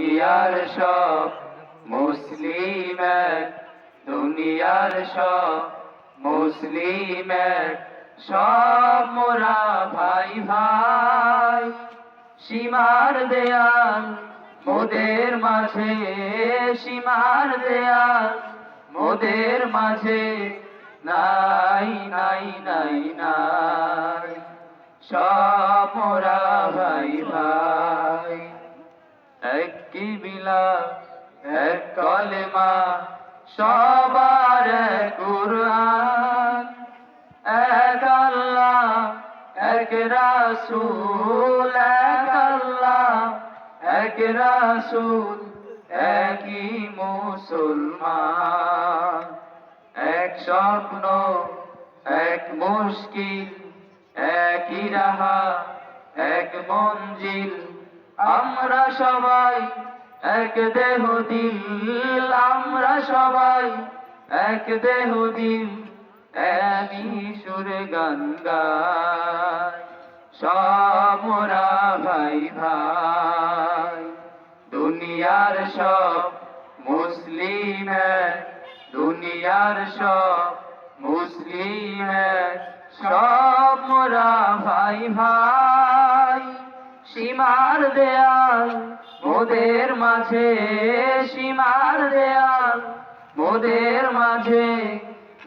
দুনিয়ার সব মুসলিম এক, দুনিয়ার সব মুসলিম এক, সব মোরা ভাই ভাই। সীমার দেয়াল মোদের মাঝে, সীমার দেয়াল মোদের মাঝে, নাই নাই নাই নাই, সব মোরা ভাই ভাই। এক কিবিলা এক কলেমা সবার এক কুরআন, এক আল্লাহ এক রাসূল, এক আল্লাহ এক রাসূল, একই মুসলমান। এক স্বপ্ন এক মুশকিল, একই রাহা এক মঞ্জিল, আমরা সবাই এক দেহ দিল, আমরা সবাই এক দেহ দিল, একই সুরে গান গাই, সব মোরা ভাই ভাই। দুনিয়ার সব মুসলিম এক, দুনিয়ার সব মুসলিম এক, সব মোরা ভাই ভাই। সীমার দেয়াল মোদের মাঝে, সীমার দেয়াল মোদের মাঝে,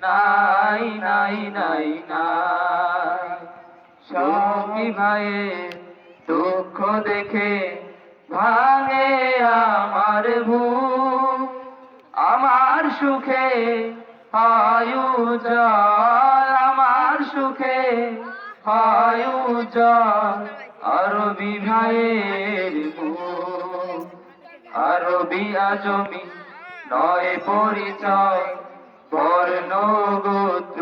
নাই নাই নাই নাই, সখী ভাইয়ের দুঃখ দেখে ভাঙে আমার বুক, আমার সুখে হয় উজাড়, আমার সুখে হয় উজাড় আরবি ভাইয়ের মুখ। আরবি আজমি নয় পরিচয়, বর্ণ গোত্র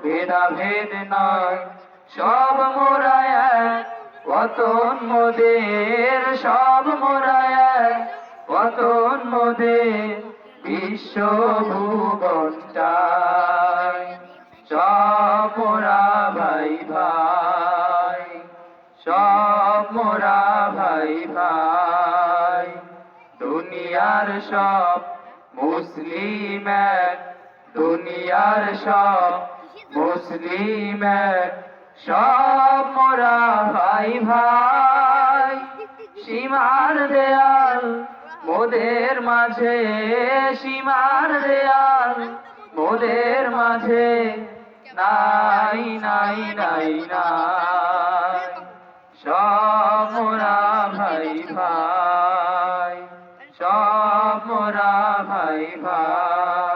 ভেদাভেদ নয়, সব মোরা এক ওতন মোদের, সব মোরা এক ওতন মোদের, বিশ্ব ভুবনটাই, সব মোরা ভাই ভাই, সব মোরা ভাই ভাই। দুনিয়ার সব মুসলিম এক, দুনিয়ার সব মুসলিম এক, সব মোরা ভাই ভাই। সীমার দেয়াল মোদের মাঝে, সীমার দেয়াল মোদের মাঝে, নাই নাই নাই নাই, সব মোরা ভাই ভাই, সব মোরা ভাই ভাই।